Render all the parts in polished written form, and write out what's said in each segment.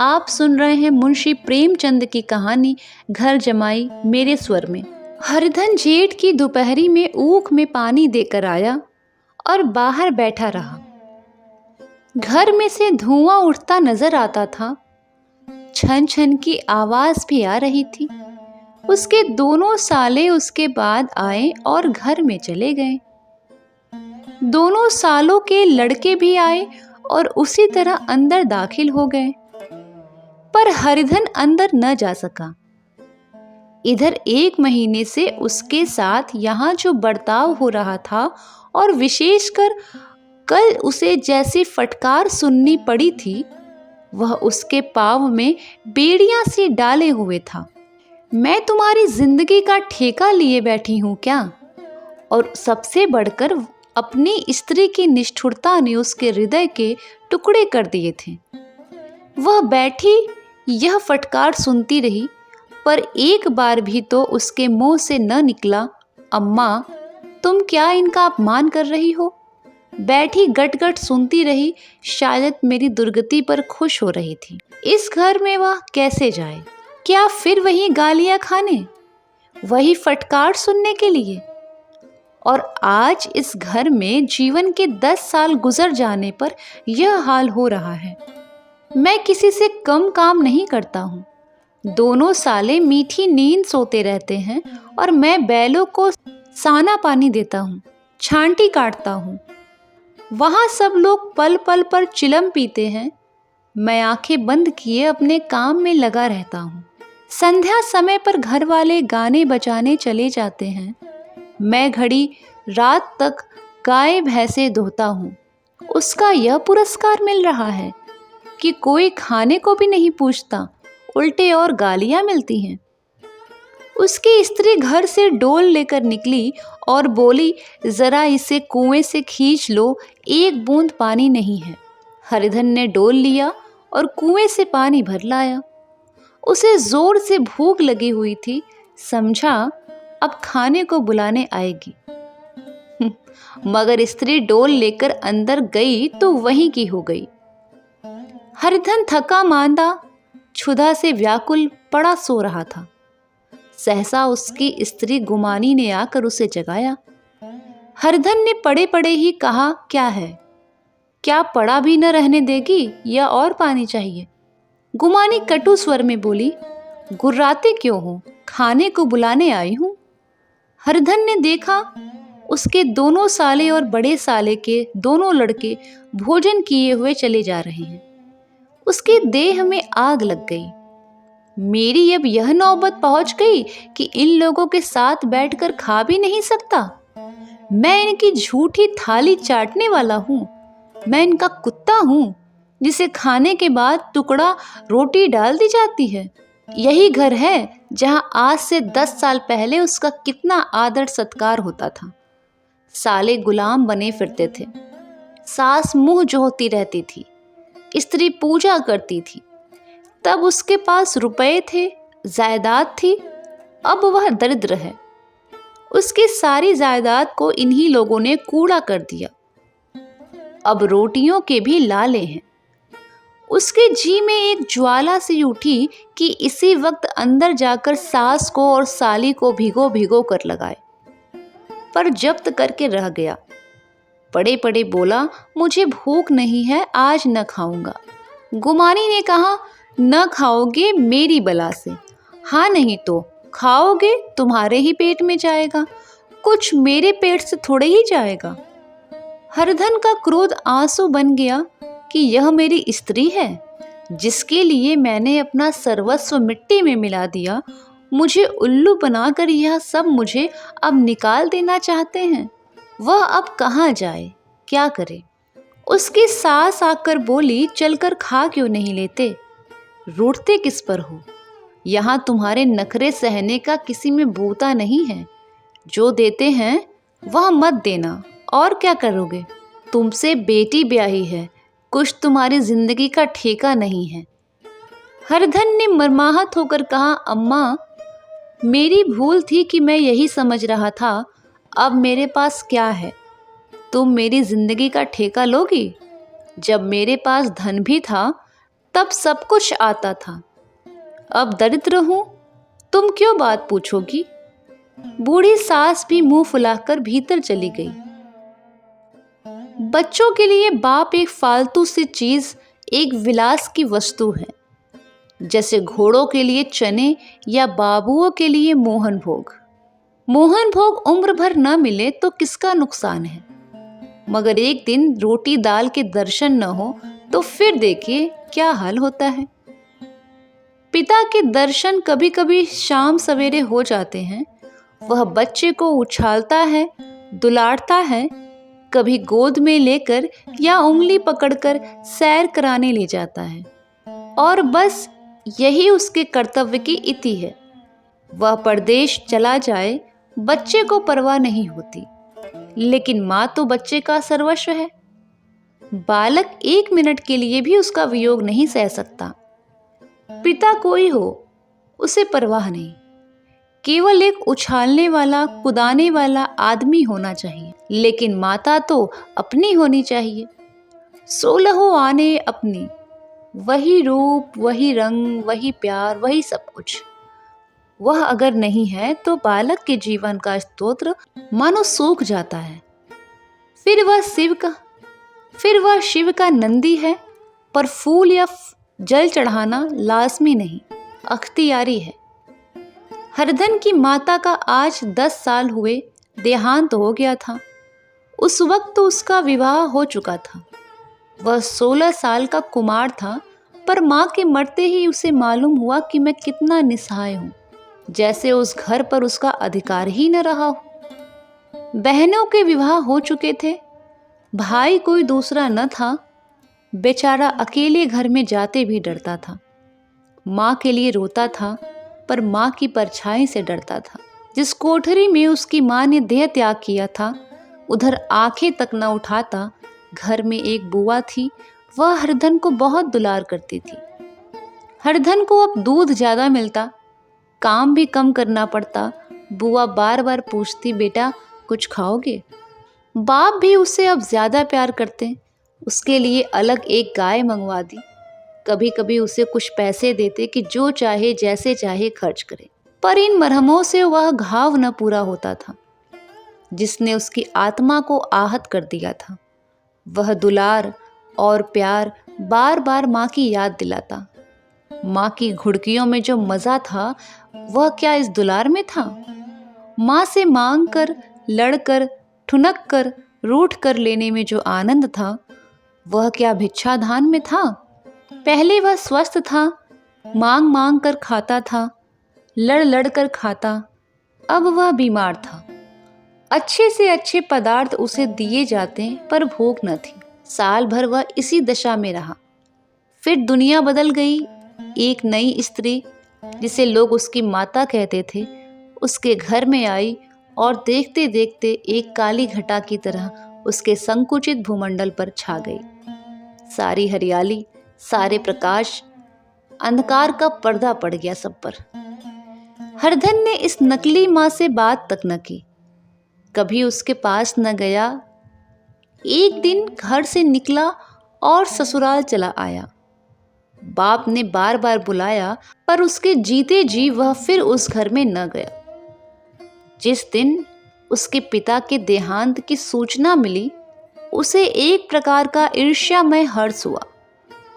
आप सुन रहे हैं मुंशी प्रेमचंद की कहानी घर जमाई मेरे स्वर में। हरिधन जेठ की दोपहरी में ऊख में पानी देकर आया और बाहर बैठा रहा। घर में से धुआं उठता नजर आता था। छन छन की आवाज भी आ रही थी। उसके दोनों साले उसके बाद आए और घर में चले गए। दोनों सालों के लड़के भी आए और उसी तरह अंदर दाखिल हो गए, पर हरिधन अंदर न जा सका। इधर 1 महीने से उसके साथ यहाँ जो बर्ताव हो रहा था और विशेषकर कल उसे जैसी फटकार सुननी पड़ी थी, वह उसके पाँव में बेड़ियां सी डाले हुए था। मैं तुम्हारी जिंदगी का ठेका लिए बैठी हूँ क्या? और सबसे बढ़कर अपनी स्त्री की निष्ठुरता ने उसके हृदय के टुकड़े कर दिए थे। वह बैठी यह फटकार सुनती रही, पर एक बार भी तो उसके मुंह से न निकला, अम्मा तुम क्या इनका अपमान कर रही हो? बैठी गट-गट सुनती रही, शायद मेरी दुर्गति पर खुश हो रही थी। इस घर में वह कैसे जाए? क्या फिर वही गालियां खाने, वही फटकार सुनने के लिए? और आज इस घर में जीवन के 10 साल गुजर जाने पर यह हाल हो रहा है। मैं किसी से कम काम नहीं करता हूँ। दोनों साले मीठी नींद सोते रहते हैं और मैं बैलों को साना पानी देता हूँ, छांटी काटता हूँ। वहाँ सब लोग पल पल पर चिलम पीते हैं। मैं आंखें बंद किए अपने काम में लगा रहता हूँ। संध्या समय पर घर वाले गाने बजाने चले जाते हैं। मैं घड़ी रात तक गाय भैंसे धोता हूँ। उसका यह पुरस्कार मिल रहा है कि कोई खाने को भी नहीं पूछता, उल्टे और गालियां मिलती हैं। उसकी स्त्री घर से डोल लेकर निकली और बोली, जरा इसे कुएं से खींच लो, 1 बूंद पानी नहीं है। हरिधन ने डोल लिया और कुएं से पानी भर लाया। उसे जोर से भूख लगी हुई थी, समझा अब खाने को बुलाने आएगी। मगर स्त्री डोल लेकर अंदर गई तो वहीं की हो गई। हरिधन थका मांदा क्षुधा से व्याकुल पड़ा सो रहा था। सहसा उसकी स्त्री गुमानी ने आकर उसे जगाया। हरिधन ने पड़े पड़े ही कहा, क्या है? क्या पड़ा भी न रहने देगी या और पानी चाहिए? गुमानी कटु स्वर में बोली, गुर्राते क्यों हो? खाने को बुलाने आई हूं। हरिधन ने देखा उसके दोनों साले और बड़े साले के दोनों लड़के भोजन किए हुए चले जा रहे हैं। उसके देह में आग लग गई। मेरी अब यह नौबत पहुंच गई कि इन लोगों के साथ बैठकर खा भी नहीं सकता। मैं इनकी झूठी थाली चाटने वाला हूँ। मैं इनका कुत्ता हूँ जिसे खाने के बाद टुकड़ा रोटी डाल दी जाती है। यही घर है जहाँ आज से 10 साल पहले उसका कितना आदर सत्कार होता था। साले गुलाम बने फिरते थे। सास मुंह जोहती रहती थी। स्त्री पूजा करती थी। तब उसके पास रुपए थे, जायदाद थी। अब वह दरिद्र है। उसकी सारी जायदाद को इन्हीं लोगों ने कूड़ा कर दिया। अब रोटियों के भी लाले हैं। उसके जी में एक ज्वाला सी उठी कि इसी वक्त अंदर जाकर सास को और साली को भिगो भिगो कर लगाए, पर जब्त करके रह गया। पड़े पड़े बोला, मुझे भूख नहीं है, आज न खाऊंगा। गुमानी ने कहा, न खाओगे मेरी बला से। हाँ नहीं तो खाओगे, तुम्हारे ही पेट में जाएगा, कुछ मेरे पेट से थोड़े ही जाएगा। हरिधन का क्रोध आंसू बन गया कि यह मेरी स्त्री है जिसके लिए मैंने अपना सर्वस्व मिट्टी में मिला दिया। मुझे उल्लू बनाकर यह सब मुझे अब निकाल देना चाहते हैं। वह अब कहाँ जाए, क्या करे? उसकी सास आकर बोली, चलकर खा क्यों नहीं लेते? रूठते किस पर हो? यहाँ तुम्हारे नखरे सहने का किसी में बूता नहीं है। जो देते हैं वह मत देना, और क्या करोगे? तुमसे बेटी ब्याही है, कुछ तुम्हारी जिंदगी का ठेका नहीं है। हरिधन ने मर्माहत होकर कहा, अम्मा मेरी भूल थी कि मैं यही समझ रहा था। अब मेरे पास क्या है? तुम मेरी जिंदगी का ठेका लोगी? जब मेरे पास धन भी था तब सब कुछ आता था। अब दरिद्र हूं, तुम क्यों बात पूछोगी? बूढ़ी सास भी मुंह फुलाकर भीतर चली गई। बच्चों के लिए बाप एक फालतू सी चीज, एक विलास की वस्तु है, जैसे घोड़ों के लिए चने या बाबुओं के लिए मोहन भोग। मोहन भोग उम्र भर न मिले तो किसका नुकसान है, मगर एक दिन रोटी दाल के दर्शन न हो तो फिर देखिए क्या हाल होता है। पिता के दर्शन कभी कभी शाम सवेरे हो जाते हैं। वह बच्चे को उछालता है, दुलारता है, कभी गोद में लेकर या उंगली पकड़कर सैर कराने ले जाता है, और बस यही उसके कर्तव्य की इति है। वह परदेश चला जाए, बच्चे को परवाह नहीं होती, लेकिन माँ तो बच्चे का सर्वस्व है। बालक 1 मिनट के लिए भी उसका वियोग नहीं सह सकता। पिता कोई हो, उसे परवाह नहीं, केवल एक उछालने वाला, कुदाने वाला आदमी होना चाहिए। लेकिन माता तो अपनी होनी चाहिए, 16 आने अपनी, वही रूप, वही रंग, वही प्यार, वही सब कुछ। वह अगर नहीं है तो बालक के जीवन का स्तोत्र मानो सूख जाता है। फिर वह शिव का नंदी है, पर फूल या जल चढ़ाना लाजमी नहीं, अख्तियारी है। हरधन की माता का आज 10 साल हुए देहांत हो गया था। उस वक्त तो उसका विवाह हो चुका था। वह 16 साल का कुमार था, पर माँ के मरते ही उसे मालूम हुआ कि मैं कितना निसहाय हूँ, जैसे उस घर पर उसका अधिकार ही न रहा हो। बहनों के विवाह हो चुके थे, भाई कोई दूसरा न था। बेचारा अकेले घर में जाते भी डरता था। माँ के लिए रोता था, पर माँ की परछाई से डरता था। जिस कोठरी में उसकी माँ ने देह त्याग किया था, उधर आंखें तक न उठाता। घर में एक बुआ थी, वह हरधन को बहुत दुलार करती थी। हरधन को अब दूध ज़्यादा मिलता, काम भी कम करना पड़ता। बुआ बार बार पूछती, बेटा कुछ खाओगे? बाप भी उसे अब ज़्यादा प्यार करते, उसके लिए अलग एक गाय मंगवा दी। कभी कभी उसे कुछ पैसे देते कि जो चाहे जैसे चाहे खर्च करे, पर इन मरहमों से वह घाव न पूरा होता था जिसने उसकी आत्मा को आहत कर दिया था। वह दुलार और प्यार बार बार माँ की याद दिलाता। माँ की घुड़कियों में जो मज़ा था, वह क्या इस दुलार में था? माँ से मांग कर, लड़कर, ठुनक कर, रूठ कर लेने में जो आनंद था, वह क्या भिक्षाधान में था? पहले वह स्वस्थ था, मांग मांग कर खाता था, लड़ लड़ कर खाता। अब वह बीमार था। अच्छे से अच्छे पदार्थ उसे दिए जाते, पर भूख न थी। साल भर वह इसी दशा में रहा। फिर दुनिया बदल गई। एक नई स्त्री, जिसे लोग उसकी माता कहते थे, उसके घर में आई और देखते देखते एक काली घटा की तरह उसके संकुचित भूमंडल पर छा गई। सारी हरियाली, सारे प्रकाश, अंधकार का पर्दा पड़ गया सब पर। हरधन ने इस नकली माँ से बात तक न की, कभी उसके पास न गया। एक दिन घर से निकला और ससुराल चला आया। बाप ने बार बार बुलाया, पर उसके जीते जी वह फिर उस घर में न गया। जिस दिन उसके पिता के देहांत की सूचना मिली, उसे एक प्रकार का ईर्ष्यामय हर्ष हुआ।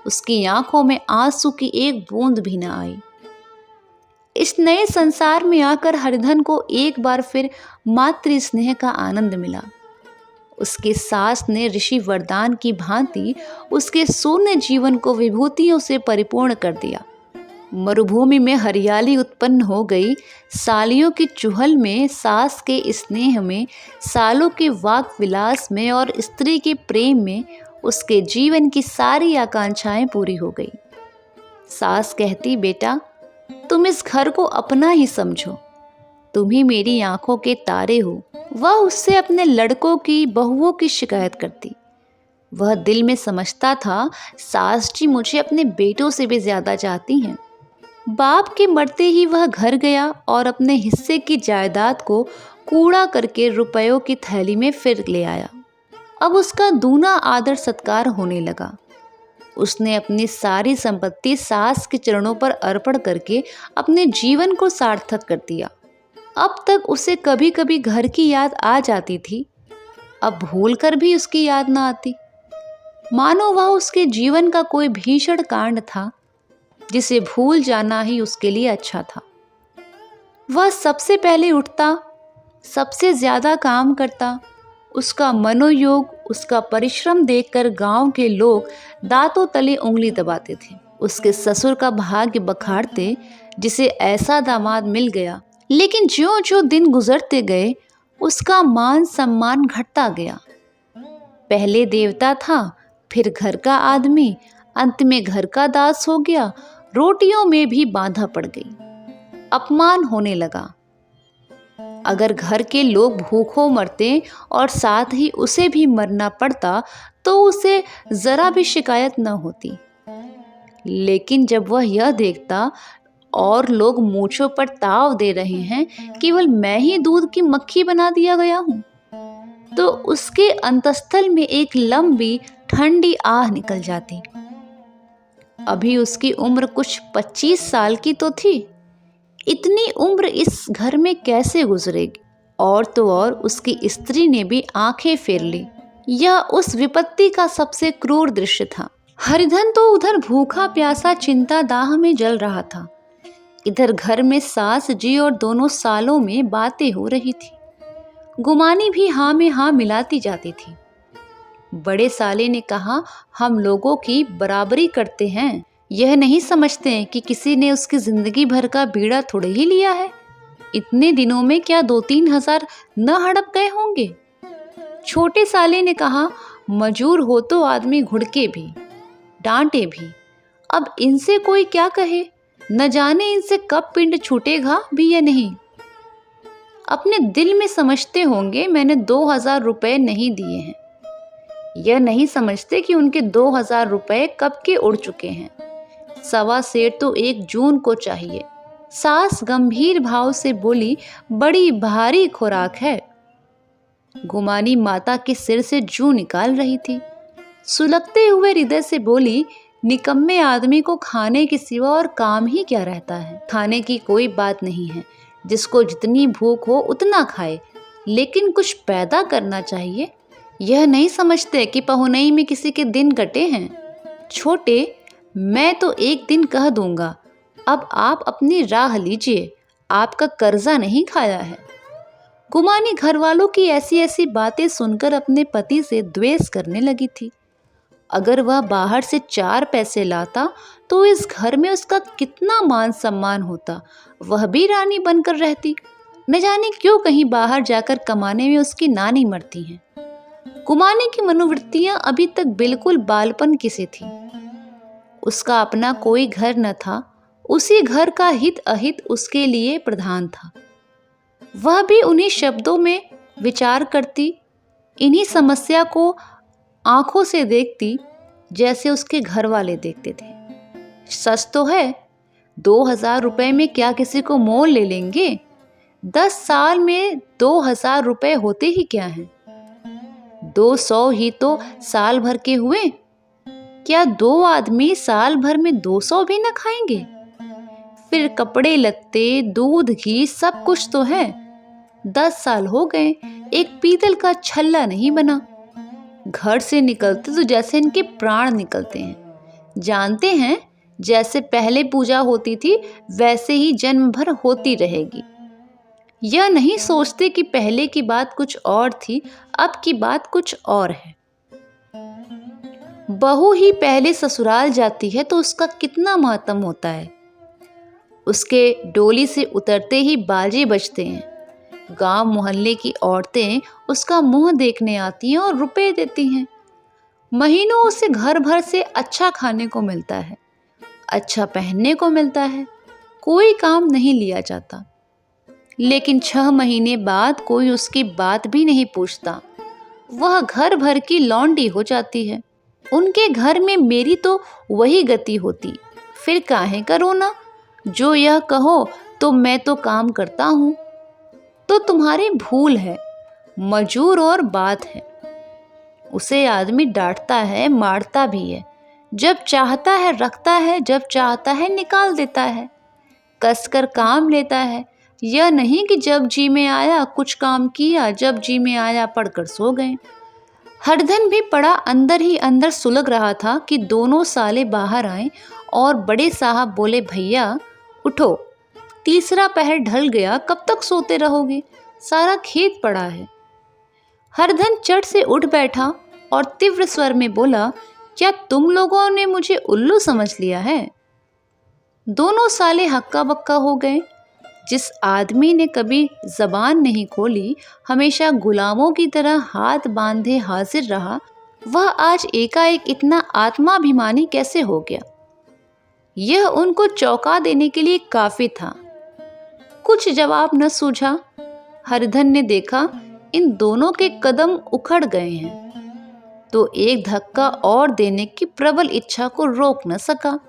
उसकी आंखों में आंसू की एक बूंद भी न आई। इस नए संसार में आकर हरधन को एक बार फिर मातृ स्नेह का आनंद मिला। उसकी सास ने ऋषि वरदान की भांति उसके शून्य जीवन को विभूतियों से परिपूर्ण कर दिया। मरुभूमि में हरियाली उत्पन्न हो गई। सालियों की चुहल में, सास के स्नेह में, सालों के वाक विलास में और स्त्री के प्रेम में उसके जीवन की सारी आकांक्षाएं पूरी हो गई। सास कहती, बेटा तुम इस घर को अपना ही समझो, तुम ही मेरी आंखों के तारे हो। वह उससे अपने लड़कों की, बहुओं की शिकायत करती। वह दिल में समझता था, सास जी मुझे अपने बेटों से भी ज्यादा चाहती हैं। बाप के मरते ही वह घर गया और अपने हिस्से की जायदाद को कूड़ा करके रुपयों की थैली में फिर ले आया। अब उसका दूना आदर सत्कार होने लगा। उसने अपनी सारी संपत्ति सास के चरणों पर अर्पण करके अपने जीवन को सार्थक कर दिया। अब तक उसे कभी कभी घर की याद आ जाती थी, अब भूल कर भी उसकी याद ना आती, मानो वह उसके जीवन का कोई भीषण कांड था जिसे भूल जाना ही उसके लिए अच्छा था। वह सबसे पहले उठता, सबसे ज्यादा काम करता, उसका मनोयोग, उसका परिश्रम देखकर गांव के लोग दांतों तले उंगली दबाते थे। उसके ससुर का भाग्य बखाड़ते, जिसे ऐसा दामाद मिल गया। लेकिन ज्यों ज्यों दिन गुजरते गए उसका मान सम्मान घटता गया। पहले देवता था, फिर घर का आदमी, अंत में घर का दास हो गया। रोटियों में भी बाधा पड़ गई, अपमान होने लगा। अगर घर के लोग भूखों मरते और साथ ही उसे भी मरना पड़ता तो उसे जरा भी शिकायत न होती। लेकिन जब वह यह देखता और लोग मूंछों पर ताव दे रहे हैं, केवल मैं ही दूध की मक्खी बना दिया गया हूं, तो उसके अंतस्थल में एक लंबी ठंडी आह निकल जाती। अभी उसकी उम्र कुछ 25 साल की तो थी। इतनी उम्र इस घर में कैसे गुजरेगी? और तो और उसकी स्त्री ने भी आंखें फेर ली। यह उस विपत्ति का सबसे क्रूर दृश्य था। हरिधन तो उधर भूखा प्यासा चिंता दाह में जल रहा था, इधर घर में सास जी और दोनों सालों में बातें हो रही थी। गुमानी भी हाँ में हाँ मिलाती जाती थी। बड़े साले ने कहा, हम लोगों की बराबरी करते हैं, यह नहीं समझते कि किसी ने उसकी जिंदगी भर का बीड़ा थोड़े ही लिया है। इतने दिनों में क्या 2-3 हजार न हड़प गए होंगे। छोटे साले ने कहा, मजूर हो तो आदमी घुड़के भी, डांटे भी, अब इनसे कोई क्या कहे, न जाने इनसे कब पिंड छूटेगा भी या नहीं। अपने दिल में समझते होंगे मैंने 2000 रुपए नहीं दिए हैं। यह नहीं समझते कि उनके 2000 रुपए कब के उड़ चुके हैं। 1.25 सेर तो 1 जून को चाहिए। सास गंभीर भाव से बोली, बड़ी भारी खुराक है। गुमानी माता के सिर से जूं निकाल रही थी। सुलगते हुए हृदय से बोली, निकम्मे आदमी को खाने के सिवा और काम ही क्या रहता है। खाने की कोई बात नहीं है, जिसको जितनी भूख हो उतना खाए, लेकिन कुछ पैदा करना चाहिए। यह नहीं समझते कि पहुनई में किसी के दिन कटे हैं। छोटे, मैं तो एक दिन कह दूंगा, अब आप अपनी राह लीजिए, आपका कर्जा नहीं खाया है। गुमानी घर वालों की ऐसी ऐसी बातें सुनकर अपने पति से द्वेष करने लगी थी। अगर वह बाहर से 4 पैसे लाता तो इस घर में उसका कितना मान सम्मान होता, वह भी रानी बनकर रहती। न जाने क्यों कहीं बाहर जाकर कमाने में उसकी नानी मरती हैं। गुमानी की मनोवृत्तियां अभी तक बिल्कुल बालपन की सी थी। उसका अपना कोई घर न था, उसी घर का हित अहित उसके लिए प्रधान था। वह भी उन्हीं शब्दों में विचार करती, इन्हीं समस्या को आंखों से देखती जैसे उसके घर वाले देखते थे। सच तो है, 2000 रुपए में क्या किसी को मोल ले लेंगे? 10 साल में 2000 रुपए होते ही क्या हैं? 200 ही तो साल भर के हुए। क्या 2 आदमी साल भर में 200 भी न खाएंगे? फिर कपड़े लत्ते, दूध, घी सब कुछ तो है। 10 साल हो गए, एक पीतल का छल्ला नहीं बना। घर से निकलते तो जैसे इनके प्राण निकलते हैं। जानते हैं, जैसे पहले पूजा होती थी वैसे ही जन्म भर होती रहेगी। यह नहीं सोचते कि पहले की बात कुछ और थी, अब की बात कुछ और है। बहू ही पहले ससुराल जाती है तो उसका कितना मातम होता है। उसके डोली से उतरते ही बाजे बजते हैं। गांव मोहल्ले की औरतें उसका मुंह देखने आती हैं और रुपए देती हैं। महीनों उसे घर भर से अच्छा खाने को मिलता है, अच्छा पहनने को मिलता है, कोई काम नहीं लिया जाता। लेकिन 6 महीने बाद कोई उसकी बात भी नहीं पूछता। वह घर भर की लौंडी हो जाती है। उनके घर में मेरी तो वही गति होती। फिर काहे करो ना, जो यह कहो तो मैं तो काम करता हूँ। तो तुम्हारी भूल है, मजूर और बात है। उसे आदमी डांटता है, मारता भी है, जब चाहता है रखता है, जब चाहता है निकाल देता है, कसकर काम लेता है। यह नहीं कि जब जी में आया कुछ काम किया, जब जी में आया पढ़कर सो गए। हरधन भी पड़ा अंदर ही अंदर सुलग रहा था कि दोनों साले बाहर आए और बड़े साहब बोले, भैया उठो, तीसरा पहर ढल गया, कब तक सोते रहोगे, सारा खेत पड़ा है। हरधन चट से उठ बैठा और तीव्र स्वर में बोला, क्या तुम लोगों ने मुझे उल्लू समझ लिया है? दोनों साले हक्का बक्का हो गए। जिस आदमी ने कभी जबान नहीं खोली, हमेशा गुलामों की तरह हाथ बांधे हाजिर रहा, वह आज एकाएक इतना आत्माभिमानी कैसे हो गया? यह उनको चौंका देने के लिए काफी था। कुछ जवाब न सूझा। हरधन ने देखा इन दोनों के कदम उखड़ गए हैं, तो एक धक्का और देने की प्रबल इच्छा को रोक न सका।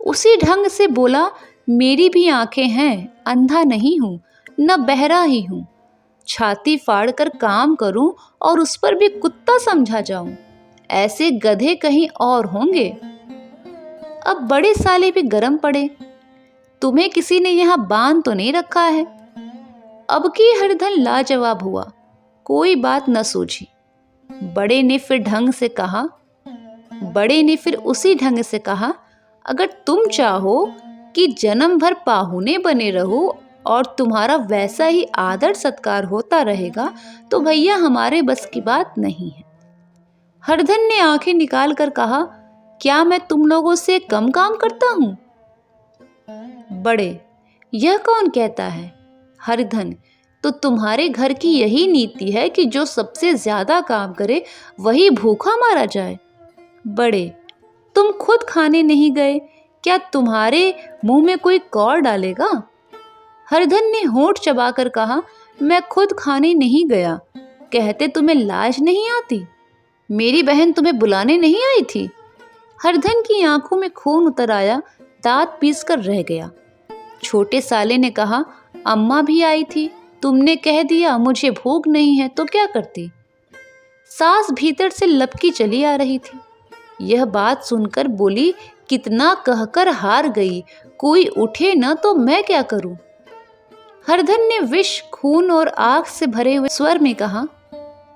उसी ढंग से बोला, मेरी भी आंखें हैं, अंधा नहीं हूं, न बहरा ही हूं। छाती फाड़ कर काम करूं और उस पर भी कुत्ता समझा जाऊं, ऐसे गधे कहीं और होंगे। अब बड़े साले भी गरम पड़े, तुम्हें किसी ने यहां बांध तो नहीं रखा है? अब की हरधन लाजवाब हुआ, कोई बात न सूझी। बड़े ने फिर उसी ढंग से कहा, अगर तुम चाहो कि जन्म भर पाहुने बने रहो और तुम्हारा वैसा ही आदर सत्कार होता रहेगा, तो भैया हमारे बस की बात नहीं है। हरधन ने आंखें निकाल कर कहा, क्या मैं तुम लोगों से कम काम करता हूं? बड़े, यह कौन कहता है? हरधन, तो तुम्हारे घर की यही नीति है कि जो सबसे ज्यादा काम करे वही भूखा मारा जाए। बड़े, तुम खुद खाने नहीं गए, क्या तुम्हारे मुंह में कोई कौर डालेगा? हरधन ने होंठ चबाकर कहा, मैं खुद खाने नहीं गया, कहते तुम्हें लाज नहीं आती? मेरी बहन तुम्हें बुलाने नहीं आई थी? हरधन की आंखों में खून उतर आया, दांत पीस कर रह गया। छोटे साले ने कहा, अम्मा भी आई थी, तुमने कह दिया मुझे भूख नहीं है, तो क्या करती? सास भीतर से लपकी चली आ रही थी। यह बात सुनकर बोली, कितना कहकर हार गई, कोई उठे न तो मैं क्या करूं? हरधन ने विष, खून और आग से भरे हुए स्वर में कहा,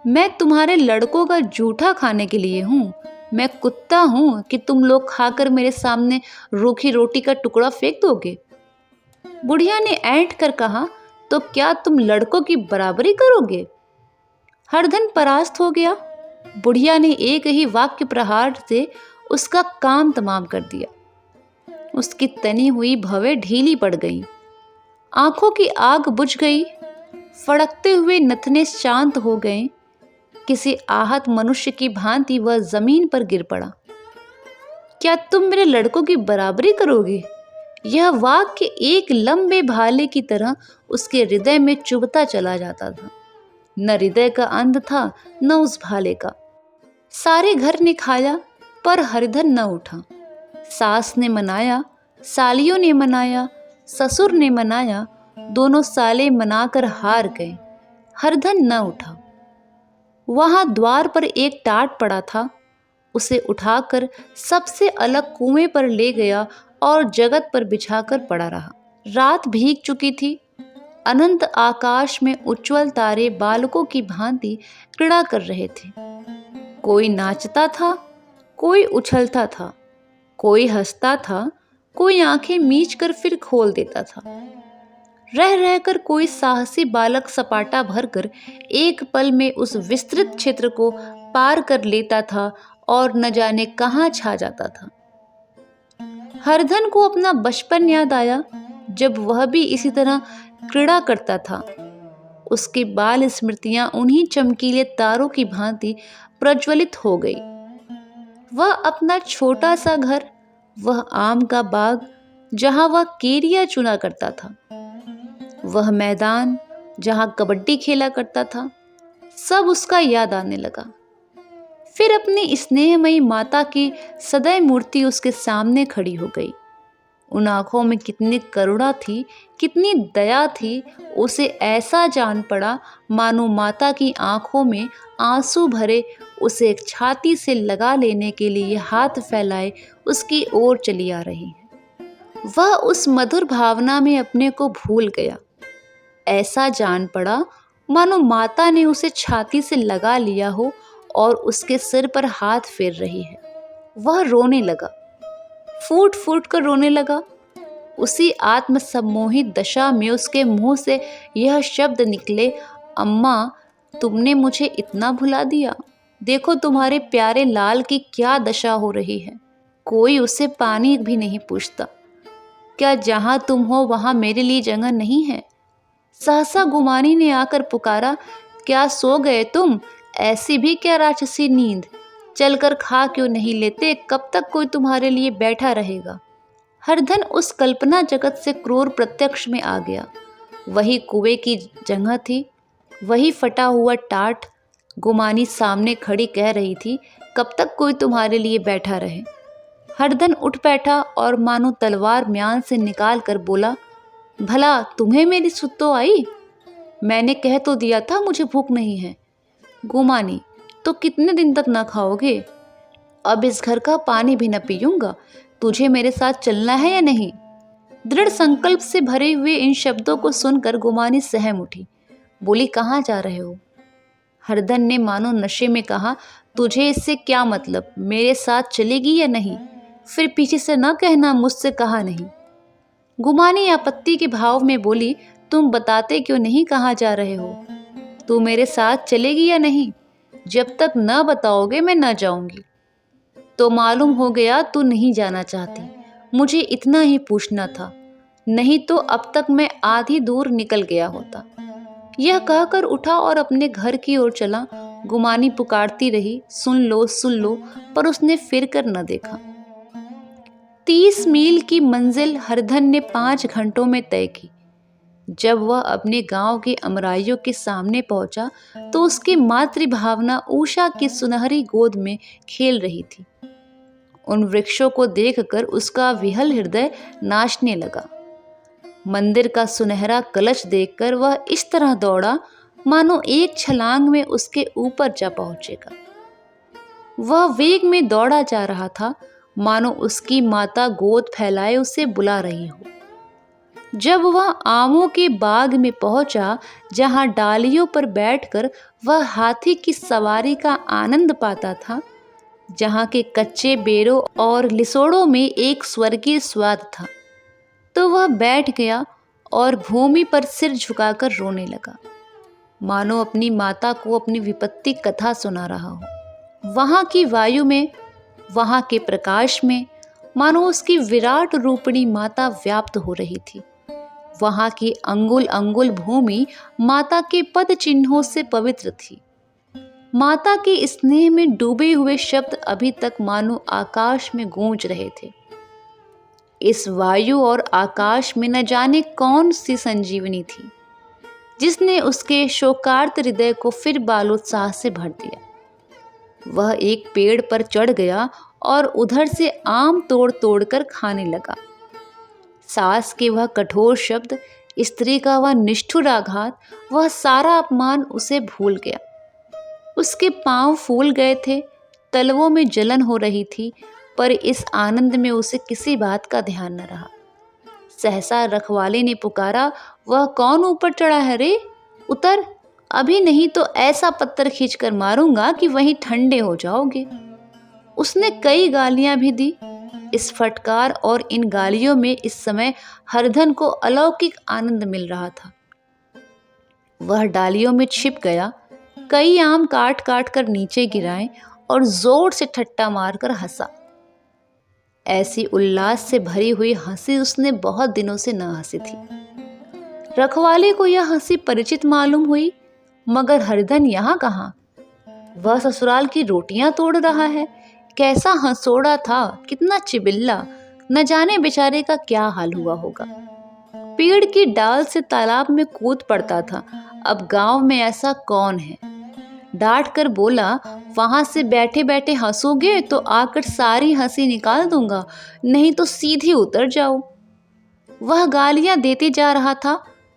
मैं तुम्हारे लड़कों का जूठा खाने के लिए हूं। मैं कुत्ता हूं कि तुम लोग खाकर मेरे सामने रूखी रोटी का टुकड़ा फेंक दोगे? बुढ़िया ने ऐंठ कर कहा, तो क्या तुम लड़कों की बराबरी करोगे? हरधन परास्त हो गया। बुढ़िया ने एक ही वाक्य प्रहार से उसका काम तमाम कर दिया। उसकी तनी हुई भवें ढीली पड़ गई, आंखों की आग बुझ गई, फड़कते हुए नथने शांत हो गए। किसी आहत मनुष्य की भांति वह जमीन पर गिर पड़ा। क्या तुम मेरे लड़कों की बराबरी करोगे? यह वाक्य एक लंबे भाले की तरह उसके हृदय में चुभता चला जाता था। न हृदय का अंत था, न उस भाले का। सारे घर ने खाया, पर हरधन न उठा। सास ने मनाया, सालियों ने मनाया, ससुर ने मनाया, दोनों साले मनाकर हार गए। हरधन न उठा। वहां द्वार पर एक टाट पड़ा था, उसे उठाकर सबसे अलग कुएं पर ले गया और जगत पर बिछाकर पड़ा रहा। रात भीग चुकी थी। अनंत आकाश में उज्ज्वल तारे बालकों की भांति क्रीड़ा कर रहे थे। कोई नाचता था, कोई उछलता था, कोई हंसता था, कोई आंखें मीच कर फिर खोल देता था। रह रहकर कोई साहसी बालक सपाटा भरकर एक पल में उस विस्तृत क्षेत्र को पार कर लेता था और न जाने कहाँ छा जाता था। हरधन को अपना बचपन याद आया, जब वह भी इसी तरह क्रीड़ा करता था। उसकी बाल स्मृतियां उन्हीं चमकीले तारों की भांति प्रज्वलित हो गई। वह अपना छोटा सा घर, वह आम का बाग जहां वह केरिया चुना करता था, वह मैदान जहां कबड्डी खेला करता था, सब उसका याद आने लगा। फिर अपनी स्नेहमयी माता की सदैव मूर्ति उसके सामने खड़ी हो गई। उन आंखों में कितनी करुणा थी, कितनी दया थी। उसे ऐसा जान पड़ा मानो माता की आंखों में आंसू भरे उसे एक छाती से लगा लेने के लिए हाथ फैलाए उसकी ओर चली आ रही है। वह उस मधुर भावना में अपने को भूल गया। ऐसा जान पड़ा मानो माता ने उसे छाती से लगा लिया हो और उसके सिर पर हाथ फेर रही है। वह रोने लगा, फूट फूट कर रोने लगा। उसी आत्म सम्मोहित दशा में उसके मुंह से यह शब्द निकले, अम्मा तुमने मुझे इतना भुला दिया। देखो तुम्हारे प्यारे लाल की क्या दशा हो रही है। कोई उसे पानी भी नहीं पूछता। क्या जहां तुम हो वहां मेरे लिए जगह नहीं है? सहसा गुमानी ने आकर पुकारा, क्या सो गए तुम? ऐसी भी क्या राक्षसी नींद? चलकर खा क्यों नहीं लेते? कब तक कोई तुम्हारे लिए बैठा रहेगा? हरधन उस कल्पना जगत से क्रूर प्रत्यक्ष में आ गया। वही कुएं की जगह थी, वही फटा हुआ टाट। गुमानी सामने खड़ी कह रही थी, कब तक कोई तुम्हारे लिए बैठा रहे? हरधन उठ बैठा और मानो तलवार म्यान से निकाल कर बोला, भला तुम्हें मेरी सुध तो आई? मैंने कह तो दिया था मुझे भूख नहीं है। गुमानी, तो कितने दिन तक ना खाओगे? अब इस घर का पानी भी न पीऊंगा। तुझे मेरे साथ चलना है या नहीं? दृढ़ संकल्प से भरे हुए इन शब्दों को सुनकर गुमानी सहम उठी। बोली, कहाँ जा रहे हो? हरधन ने मानो नशे में कहा, तुझे इससे क्या मतलब? मेरे साथ चलेगी या नहीं? फिर पीछे से न कहना मुझसे कहा नहीं। गुमानी आपत्ति के भाव में बोली, तुम बताते क्यों नहीं कहाँ जा रहे हो? तू मेरे साथ चलेगी या नहीं? जब तक न बताओगे मैं न जाऊंगी। तो मालूम हो गया तू नहीं जाना चाहती। मुझे इतना ही पूछना था, नहीं तो अब तक मैं आधी दूर निकल गया होता। यह कहकर उठा और अपने घर की ओर चला। गुमानी पुकारती रही, सुन लो, पर उसने फिर कर न देखा। 30 मील की मंजिल हरधन ने 5 घंटों में तय की। जब वह अपने गांव के अमराइयों के सामने पहुंचा तो उसकी मातृभावना उषा की सुनहरी गोद में खेल रही थी। उन वृक्षों को देखकर उसका विहल हृदय नाचने लगा। मंदिर का सुनहरा कलश देखकर वह इस तरह दौड़ा मानो एक छलांग में उसके ऊपर जा पहुंचेगा। वह वेग में दौड़ा जा रहा था, मानो उसकी माता गोद फैलाए उसे बुला रही हो। जब वह आमों के बाग में पहुंचा, जहां डालियों पर बैठकर वह हाथी की सवारी का आनंद पाता था, जहां के कच्चे बेरों और लिसोड़ों में एक स्वर्गीय स्वाद था, तो वह बैठ गया और भूमि पर सिर झुकाकर रोने लगा, मानो अपनी माता को अपनी विपत्ति कथा सुना रहा हो। वहां की वायु में, वहां के प्रकाश में मानो उसकी विराट रूपिणी माता व्याप्त हो रही थी। वहां की अंगुल अंगुल भूमि माता के पद चिन्हों से पवित्र थी। माता के स्नेह में डूबे हुए शब्द अभी तक मानो आकाश में गूंज रहे थे। इस वायु और आकाश में न जाने कौन सी संजीवनी थी, जिसने उसके शोकार्त हृदय को फिर बालोत्साह से भर दिया। वह एक पेड़ पर चढ़ गया और उधर से आम तोड़ तोड़ कर खाने लगा। सास के वह कठोर शब्द, स्त्री का वह निष्ठुर आघात, वह सारा अपमान उसे भूल गया। उसके पांव फूल गए थे, तलवों में जलन हो रही थी, पर इस आनंद में उसे किसी बात का ध्यान न रहा। सहसा रखवाले ने पुकारा, वह कौन ऊपर चढ़ा है रे? उतर, अभी नहीं तो ऐसा पत्थर खींचकर मारूंगा कि वहीं ठंडे हो जाओगे। उसने कई गालियां भी दी। इस फटकार और इन गालियों में इस समय हरधन को अलौकिक आनंद मिल रहा था। वह डालियों में छिप गया, कई आम काट काट कर नीचे गिराए और जोर से ठट्टा मारकर हंसा। ऐसी उल्लास से भरी हुई हंसी उसने बहुत दिनों से न हंसी थी। रखवाले को यह हंसी परिचित मालूम हुई, मगर हरधन यहाँ कहाँ? वह ससुराल की रोटियां तोड़ रहा है। कैसा हंसोड़ा था, कितना चिबिल्ला, न जाने बेचारे का क्या हाल हुआ होगा। पेड़ की डाल से तालाब में कूद पड़ता था। अब गांव में ऐसा कौन है? डांट कर बोला, वहां से बैठे बैठे हंसोगे तो आकर सारी हंसी निकाल दूंगा, नहीं तो सीधी उतर जाओ। वह गालियां देते जा रहा था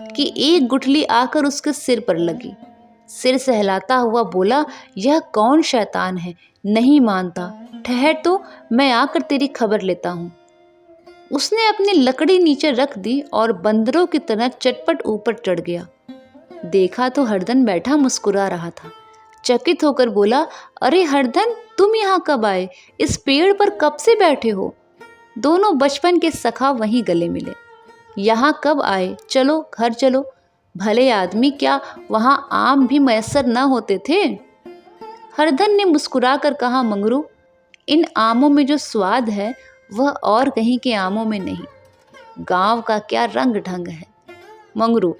कि एक गुठली आकर उसके सिर पर लगी। सिर सहलाता हुआ बोला, यह कौन शैतान है, नहीं मानता, ठहर तो मैं आकर तेरी खबर लेता हूँ। उसने अपनी लकड़ी नीचे रख दी और बंदरों की तरह चटपट ऊपर चढ़ गया। देखा तो हरधन बैठा मुस्कुरा रहा था। चकित होकर बोला, अरे हरधन, तुम यहाँ कब आए? इस पेड़ पर कब से बैठे हो? दोनों बचपन के सखा वहीं गले मिले। यहाँ कब आए? चलो घर चलो। भले आदमी, क्या वहाँ आम भी मैसर न होते थे? हरधन ने मुस्कुराकर कहा, मंगरू, इन आमों में जो स्वाद है वह और कहीं के आमों में नहीं। गांव का क्या रंग ढंग है मंगरू,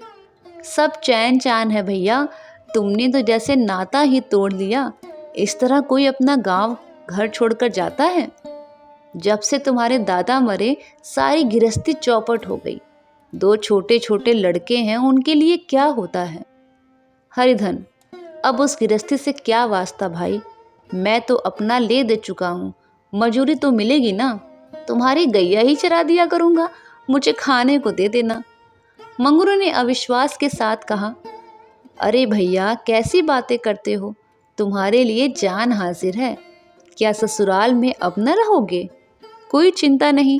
सब चैन चान है भैया। तुमने तो जैसे नाता ही तोड़ लिया। इस तरह कोई अपना गांव घर छोड़कर जाता है? जब से तुम्हारे दादा मरे सारी गृहस्थी चौपट हो गई। 2 छोटे छोटे लड़के हैं, उनके लिए क्या होता है? हरिधन, अब उस गृहस्थी से क्या वास्ता भाई, मैं तो अपना ले दे चुका हूँ। मजूरी तो मिलेगी ना? तुम्हारी गैया ही चरा दिया करूँगा, मुझे खाने को दे देना। मंगरू ने अविश्वास के साथ कहा, अरे भैया, कैसी बातें करते हो? तुम्हारे लिए जान हाजिर है। क्या ससुराल में अब न रहोगे? कोई चिंता नहीं,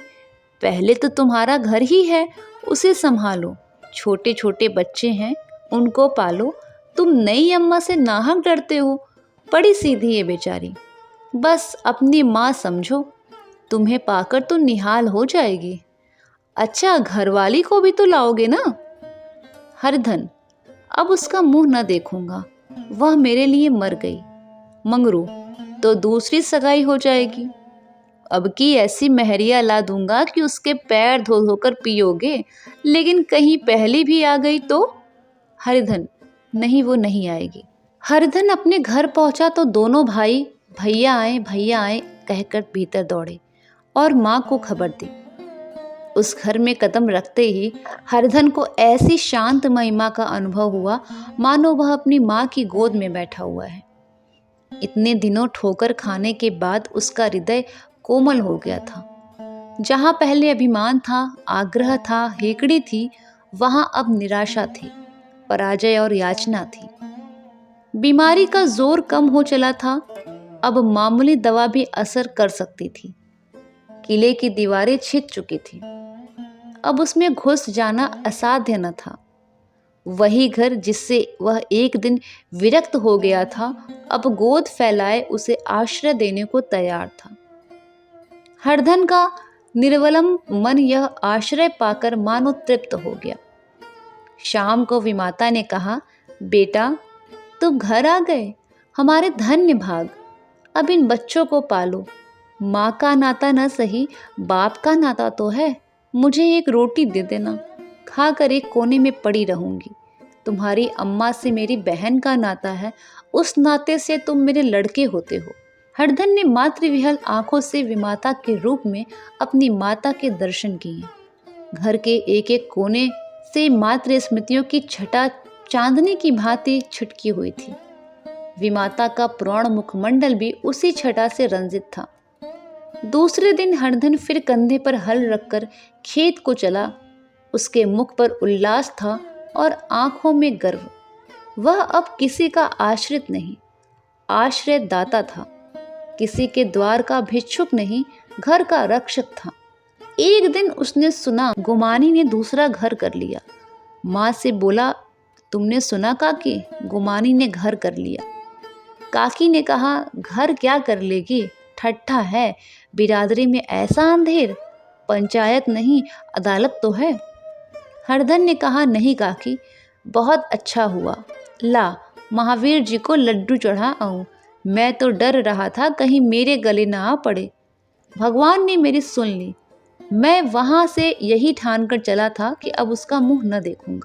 पहले तो तुम्हारा घर ही है, उसे संभालो। छोटे छोटे बच्चे हैं, उनको पालो। तुम नई अम्मा से नाहक डरते हो, बड़ी सीधी है बेचारी। बस अपनी माँ समझो, तुम्हें पाकर तो निहाल हो जाएगी। अच्छा, घरवाली को भी तो लाओगे ना? हरधन, अब उसका मुंह न देखूंगा, वह मेरे लिए मर गई। मंगरू, तो दूसरी सगाई हो जाएगी। अब की ऐसी महरिया ला दूंगा कि उसके पैर धो धोकर पियोगे। लेकिन कहीं पहली भी आ गई तो? हरिधन, नहीं, वो नहीं आएगी। हरधन अपने घर पहुंचा तो दोनों भाई भैया आए कहकर भीतर दौड़े और माँ को खबर दी। उस घर में कदम रखते ही हरधन को ऐसी शांत महिमा का अनुभव हुआ मानो वह अपनी माँ की गोद में बैठा हुआ है। इतने दिनों ठोकर खाने के बाद उसका हृदय कोमल हो गया था। जहाँ पहले अभिमान था, आग्रह था, हेकड़ी थी, वहाँ अब निराशा थी, पराजय और याचना थी। बीमारी का जोर कम हो चला था, अब मामूली दवा भी असर कर सकती थी। किले की दीवारें छिद चुकी थी, अब उसमें घुस जाना असाध्य न था। वही घर जिससे वह एक दिन विरक्त हो गया था, अब गोद फैलाए उसे आश्रय देने को तैयार था। हरधन का निर्वलम मन यह आश्रय पाकर मानो तृप्त हो गया। शाम को विमाता ने कहा, बेटा, तुम घर आ गए, हमारे धन्य भाग। अब इन बच्चों को पालो। माँ का नाता न सही, बाप का नाता तो है। मुझे एक रोटी दे देना, खाकर एक कोने में पड़ी रहूंगी। तुम्हारी अम्मा से मेरी बहन का नाता है, उस नाते से तुम मेरे लड़के होते हो। हरधन ने मातृविहल आंखों से विमाता के रूप में अपनी माता के दर्शन किए। घर के एक एक कोने से मातृ स्मृतियों की छटा चांदनी की भांति छिटकी हुई थी। विमाता का प्रौढ़ मुखमंडल भी उसी छटा से रंजित था। दूसरे दिन हरधन फिर कंधे पर हल रखकर खेत को चला। उसके मुख पर उल्लास था और आंखों में गर्व। वह अब किसी का आश्रित नहीं, आश्रय दाता था। किसी के द्वार का भिक्षुक नहीं, घर का रक्षक था। एक दिन उसने सुना गुमानी ने दूसरा घर कर लिया। माँ से बोला, तुमने सुना काकी, गुमानी ने घर कर लिया। काकी ने कहा, घर क्या कर लेगी, ठट्ठा है। बिरादरी में ऐसा अंधेर, पंचायत नहीं अदालत तो है। हरधन ने कहा, नहीं काकी, बहुत अच्छा हुआ। ला, महावीर जी को लड्डू चढ़ा आऊं। मैं तो डर रहा था कहीं मेरे गले ना आ पड़े। भगवान ने मेरी सुन ली। मैं वहां से यही ठान कर चला था कि अब उसका मुंह न देखूंगा।